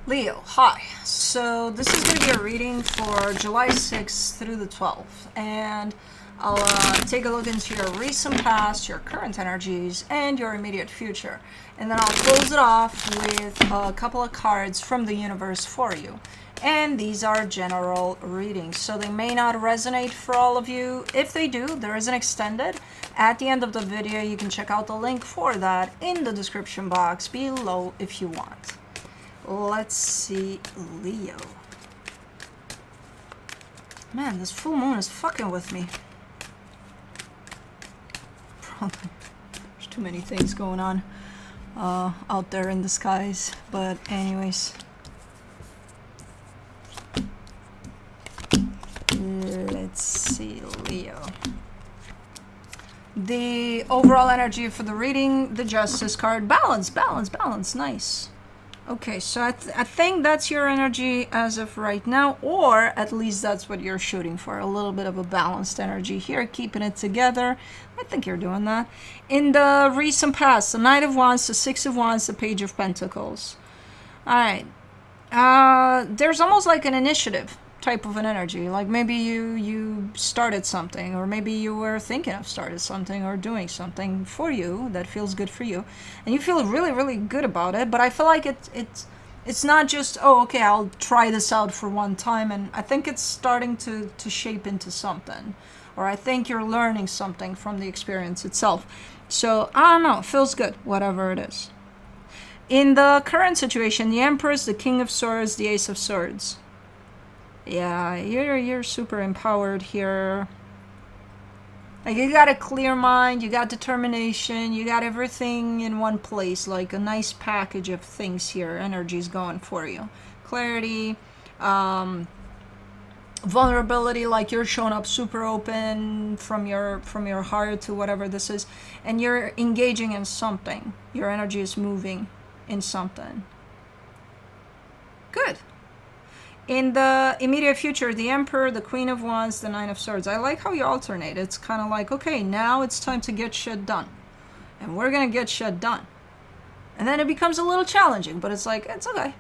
Leo, hi. So this is going to be a reading for July 6th through the 12th, and I'll take a look into your recent past, your current energies, and your immediate future. And then I'll close it off with a couple of cards from the universe for you. And these are general readings, so they may not resonate for all of you. If they do, there is an extended. At the end of the video, you can check out the link for that in the description box below if you want. Let's see, Leo. Man, this full moon is fucking with me. Probably. There's too many things going on out there in the skies. But anyways. Let's see, Leo. The overall energy for the reading, the Justice card. Balance, balance, balance. Nice. Okay, so I think that's your energy as of right now, or at least that's what you're shooting for. A little bit of a balanced energy here, keeping it together. I think you're doing that. In the recent past, the Knight of Wands, the Six of Wands, the Page of Pentacles. All right. There's almost like an initiative type of an energy. Like maybe you started something, or maybe you were thinking of starting something or doing something for you that feels good for you, and you feel really, really good about it. But I feel like it's not just, oh, okay, I'll try this out for one time, and I think it's starting to shape into something, or I think you're learning something from the experience itself. So I don't know, it feels good, whatever it is. In the current situation, the Empress, the King of Swords, the Ace of Swords. Yeah, you're super empowered here. Like, you got a clear mind, you got determination, you got everything in one place, like a nice package of things here. Energy's going for you. Clarity, vulnerability, like you're showing up super open from your heart to whatever this is, and you're engaging in something. Your energy is moving in something. Good. In the immediate future, the Emperor, the Queen of Wands, the Nine of Swords. I like how you alternate. It's kind of like, okay, now it's time to get shit done. And we're going to get shit done. And then it becomes a little challenging, but it's like, it's okay.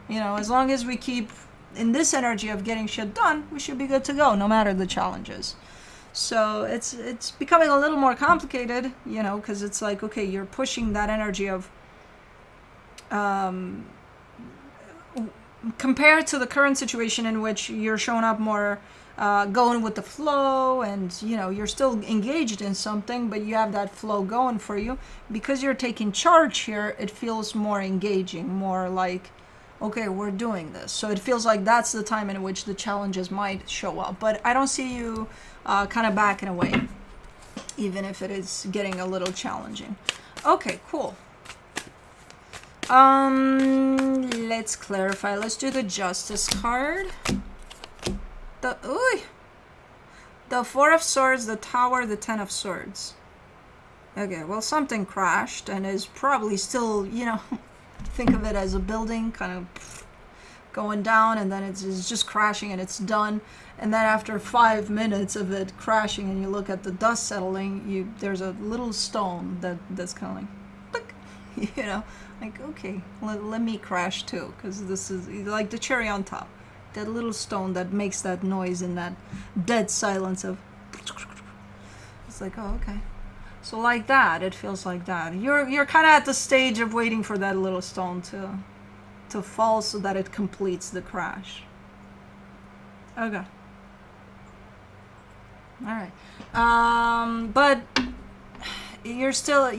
You know, as long as we keep in this energy of getting shit done, we should be good to go, no matter the challenges. So it's becoming a little more complicated, you know, because it's like, okay, you're pushing that energy of... compared to the current situation in which you're showing up more going with the flow, and you know you're still engaged in something, but you have that flow going for you. Because you're taking charge here, it feels more engaging, more like, okay, we're doing this. So it feels like that's the time in which the challenges might show up. But I don't see you kind of backing away, even if it is getting a little challenging. Okay, cool. Let's clarify. Let's do the Justice card. The Four of Swords, the Tower, the Ten of Swords. Okay, well, something crashed and is probably still, you know, think of it as a building kind of going down, and then it's just crashing and it's done. And then after 5 minutes of it crashing and you look at the dust settling, there's a little stone that's kind of like, click, you know. Like, okay, let me crash too, because this is like the cherry on top. That little stone that makes that noise in that dead silence of... It's like, oh, okay. So like that, it feels like that. You're kind of at the stage of waiting for that little stone to fall so that it completes the crash. Okay. All right. But you're still...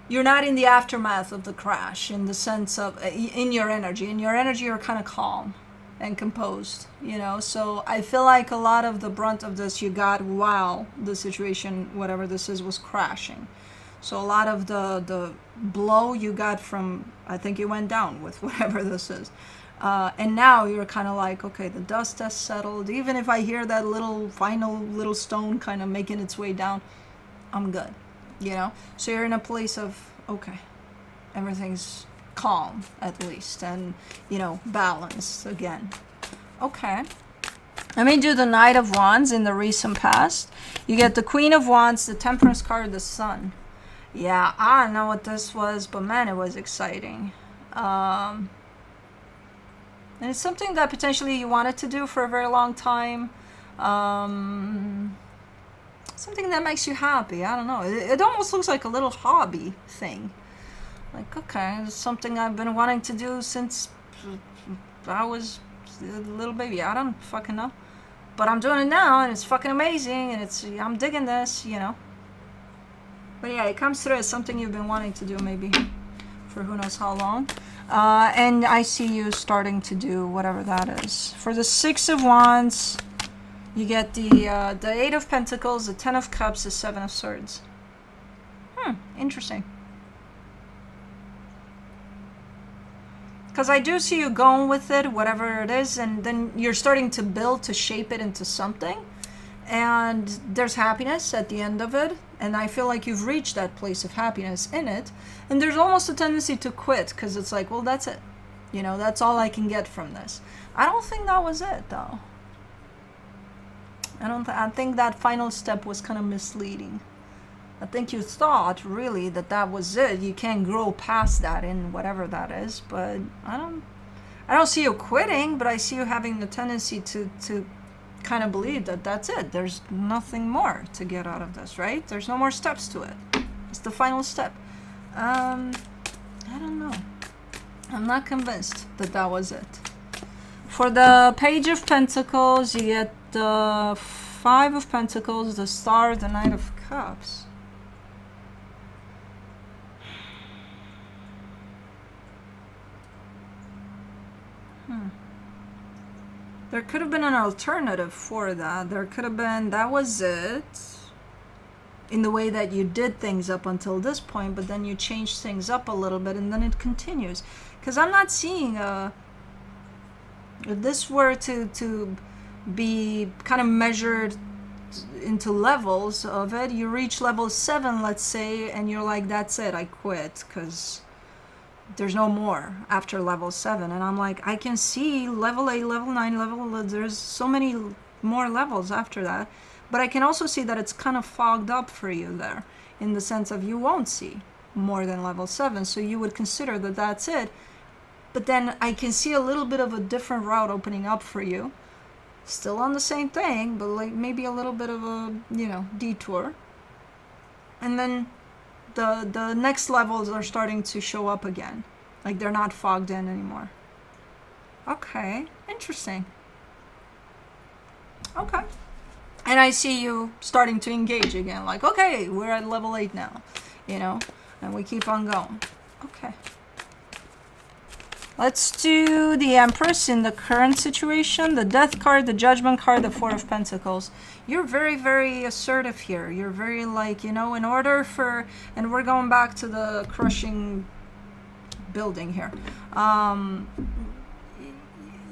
You're not in the aftermath of the crash, in the sense of, in your energy. In your energy, you're kind of calm and composed, you know? So I feel like a lot of the brunt of this you got while the situation, whatever this is, was crashing. So a lot of the blow you got from, I think you went down with whatever this is. And now you're kind of like, okay, the dust has settled. Even if I hear that final little stone kind of making its way down, I'm good. You know, so you're in a place of, okay, everything's calm at least, and, you know, balance again. Okay. Let me do the Knight of Wands in the recent past. You get the Queen of Wands, the Temperance card, the Sun. Yeah, I don't know what this was, but man, it was exciting. And it's something that potentially you wanted to do for a very long time. Something that makes you happy. I don't know. It almost looks like a little hobby thing. Like, okay, it's something I've been wanting to do since I was a little baby. I don't fucking know. But I'm doing it now, and it's fucking amazing, and I'm digging this, you know. But yeah, it comes through as something you've been wanting to do maybe for who knows how long. And I see you starting to do whatever that is. For the Six of Wands, you get the Eight of Pentacles, the Ten of Cups, the Seven of Swords. Interesting. Because I do see you going with it, whatever it is, and then you're starting to build, to shape it into something. And there's happiness at the end of it. And I feel like you've reached that place of happiness in it. And there's almost a tendency to quit, because it's like, well, that's it. You know, that's all I can get from this. I don't think that was it, though. I think that final step was kind of misleading. I think you thought really that was it. You can't grow past that in whatever that is. But I don't see you quitting, but I see you having the tendency to kind of believe that that's it. There's nothing more to get out of this, right? There's no more steps to it. It's the final step. I don't know. I'm not convinced that was it. For the Page of Pentacles, you get the Five of Pentacles, the Star, the Knight of Cups. There could have been an alternative for that. There could have been, that was it, in the way that you did things up until this point, but then you changed things up a little bit and then it continues. Because I'm not seeing if this were to be kind of measured into levels of it, you reach level 7, let's say, and you're like, that's it, I quit, because there's no more after level 7. And I'm like, I can see level 8, level 9, there's so many more levels after that. But I can also see that it's kind of fogged up for you there, in the sense of you won't see more than level 7. So you would consider that that's it. But then I can see a little bit of a different route opening up for you. Still on the same thing, but like maybe a little bit of a, you know, detour. And then the next levels are starting to show up again. Like they're not fogged in anymore. Okay, interesting. Okay. And I see you starting to engage again. Like, okay, we're at level 8 now, you know, and we keep on going. Okay. Let's do the Empress in the current situation. The Death card, the Judgment card, the Four of Pentacles. You're very, very assertive here. You're very like, you know, in order for, and we're going back to the crushing building here.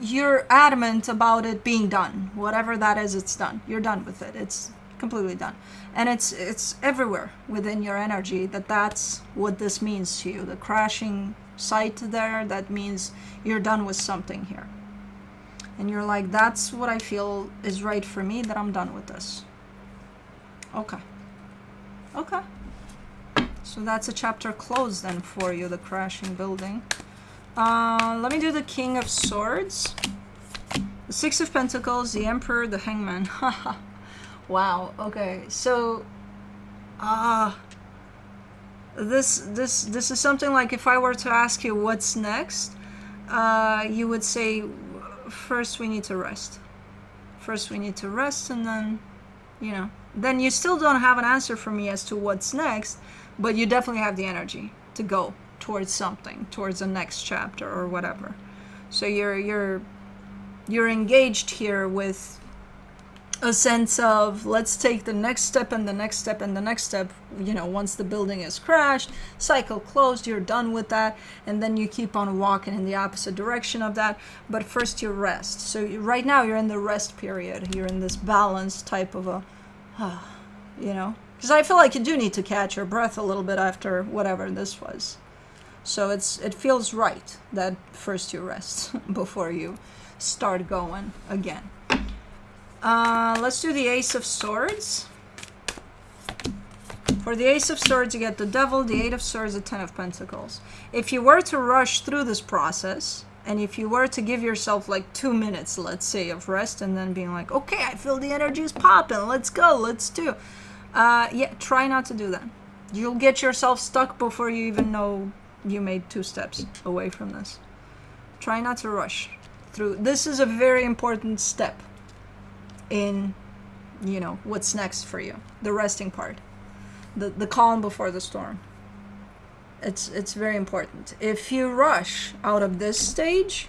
You're adamant about it being done. Whatever that is, it's done. You're done with it. It's completely done. And it's everywhere within your energy that's what this means to you. The crashing sight there, that means you're done with something here. And you're like, that's what I feel is right for me, that I'm done with this. Okay. Okay. So that's a chapter closed then for you, the crashing building. Let me do the King of Swords, the Six of Pentacles, the Emperor, the Hangman. Wow. Okay. So, this is something like, if I were to ask you what's next, you would say, first we need to rest. First we need to rest, and then, you know, then you still don't have an answer for me as to what's next, but you definitely have the energy to go towards something, towards the next chapter or whatever. So you're engaged here with a sense of, let's take the next step and the next step and the next step. You know, once the building is crashed, cycle closed, you're done with that, and then you keep on walking in the opposite direction of that. But first you rest. So right now you're in the rest period. You're in this balanced type of a, you know, because I feel like you do need to catch your breath a little bit after whatever this was. So it feels right that first you rest before you start going again. Let's do the Ace of Swords. For the Ace of Swords, you get the Devil, the Eight of Swords, the Ten of Pentacles. If you were to rush through this process, and if you were to give yourself like 2 minutes, let's say, of rest, and then being like, okay, I feel the energy is popping, let's go, let's do. Yeah, try not to do that. You'll get yourself stuck before you even know you made 2 steps away from this. Try not to rush through. This is a very important step in, you know, what's next for you. The resting part. The calm before the storm. It's very important. If you rush out of this stage,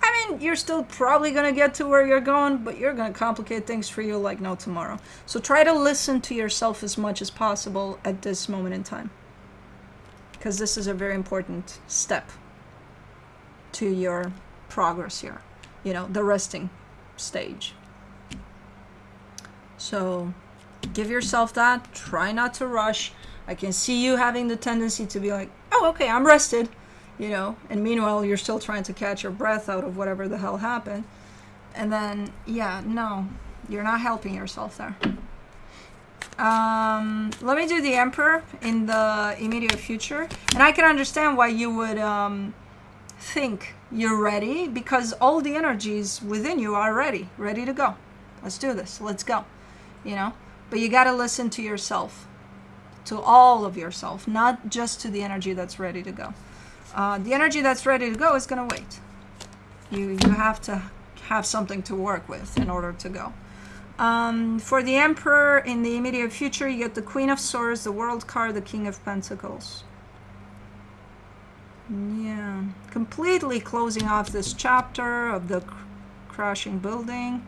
I mean, you're still probably going to get to where you're going, but you're going to complicate things for you like no tomorrow. So try to listen to yourself as much as possible at this moment in time, because this is a very important step to your progress here. You know, the resting stage. So give yourself that. Try not to rush. I can see you having the tendency to be like, oh, okay, I'm rested, you know, and meanwhile, you're still trying to catch your breath out of whatever the hell happened. And then, yeah, no, you're not helping yourself there. Let me do the Emperor in the immediate future. And I can understand why you would think you're ready, because all the energies within you are ready to go. Let's do this. Let's go, you know. But you got to listen to yourself, to all of yourself, not just to the energy that's ready to go. The energy that's ready to go is going to wait. You have to have something to work with in order to go. For the Emperor in the immediate future, you get the Queen of Swords, the World card, the King of Pentacles. Yeah, completely closing off this chapter of the crashing building.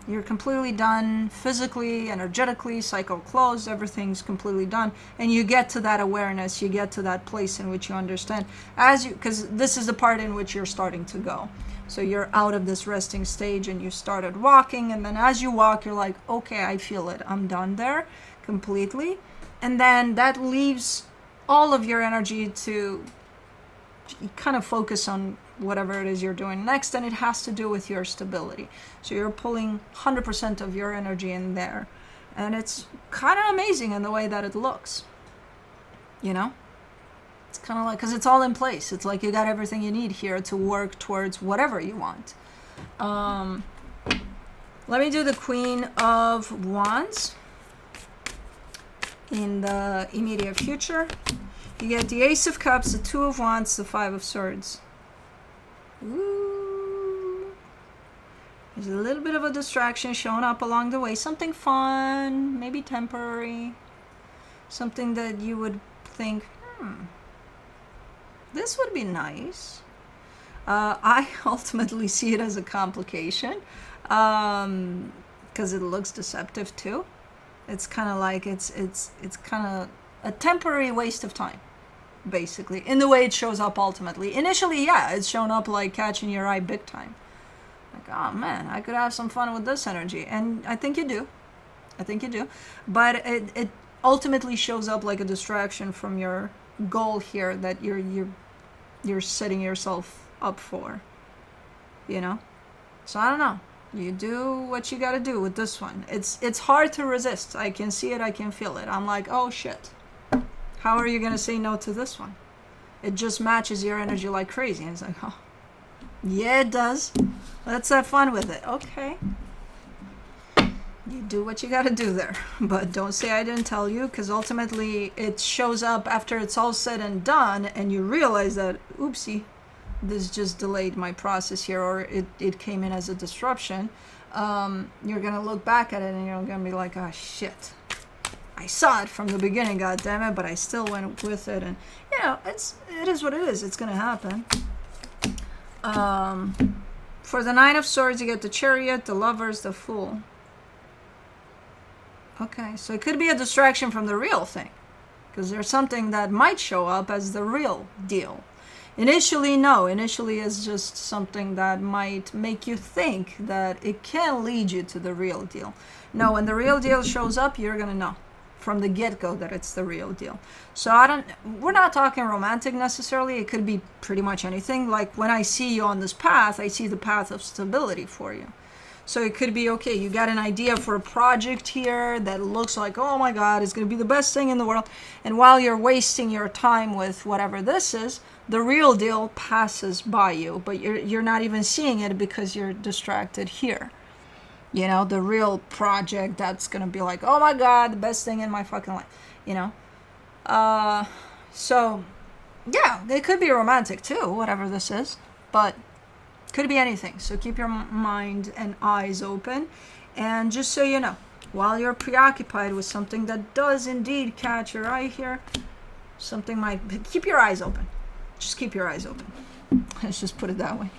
You're completely done physically, energetically, cycle closed, everything's completely done. And you get to that awareness, you get to that place in which you understand, because this is the part in which you're starting to go. So you're out of this resting stage and you started walking, and then as you walk, you're like, okay, I feel it, I'm done there completely. And then that leaves all of your energy to kind of focus on whatever it is you're doing next, and it has to do with your stability. So you're pulling 100% of your energy in there, and it's kind of amazing in the way that it looks, you know. It's kind of like, because it's all in place, it's like you got everything you need here to work towards whatever you want. Let me do the Queen of Wands in the immediate future. You get the Ace of Cups, the Two of Wands, the Five of Swords. Ooh. There's a little bit of a distraction showing up along the way. Something fun, maybe temporary. Something that you would think, this would be nice. I ultimately see it as a complication, because it looks deceptive too. It's kind of like it's kind of a temporary waste of time, basically, in the way it shows up ultimately. Initially, yeah, it's shown up like catching your eye big time. Like, oh man, I could have some fun with this energy. And I think you do. But it ultimately shows up like a distraction from your goal here that you're setting yourself up for, you know? So I don't know. You do what you gotta do with this one. It's hard to resist. I can see it, I can feel it. I'm like, oh shit. How are you gonna say no to this one? It just matches your energy like crazy. And it's like, oh, yeah, it does. Let's have fun with it. Okay. You do what you gotta do there. But don't say I didn't tell you, because ultimately it shows up after it's all said and done, and you realize that, oopsie, this just delayed my process here, or it came in as a disruption. You're gonna look back at it and you're gonna be like, oh shit, I saw it from the beginning, god damn it, but I still went with it. And you know, it is what it is. It's gonna happen. For the Nine of Swords, you get the Chariot, the Lovers, the Fool. Okay, so it could be a distraction from the real thing, because there's something that might show up as the real deal. Initially, no. Initially, it's just something that might make you think that it can lead you to the real deal. No, when the real deal shows up, you're gonna know from the get-go that it's the real deal. So we're not talking romantic necessarily. It could be pretty much anything. Like when I see you on this path, I see the path of stability for you. So it could be, okay, you got an idea for a project here that looks like, oh my God, it's going to be the best thing in the world. And while you're wasting your time with whatever this is, the real deal passes by you, but you're not even seeing it because you're distracted here. You know, the real project that's going to be like, oh my God, the best thing in my fucking life, you know? So, yeah, it could be romantic too, whatever this is, but could be anything. So keep your mind and eyes open. And just so you know, while you're preoccupied with something that does indeed catch your eye here, something might, keep your eyes open. Just keep your eyes open. Let's just put it that way.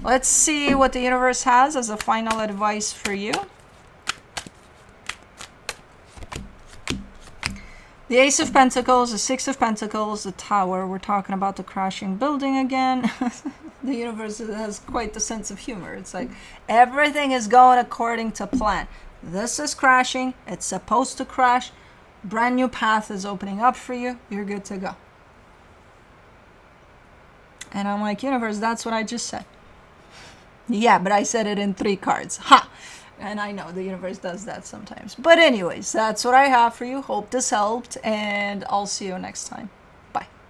Let's see what the universe has as a final advice for you. The Ace of Pentacles, the Six of Pentacles, the Tower. We're talking about the crashing building again. The universe has quite the sense of humor. It's like everything is going according to plan. This is crashing. It's supposed to crash. Brand new path is opening up for you. You're good to go. And I'm like, universe, that's what I just said. Yeah, but I said it in 3 cards. Ha! And I know the universe does that sometimes. But anyways, that's what I have for you. Hope this helped, and I'll see you next time.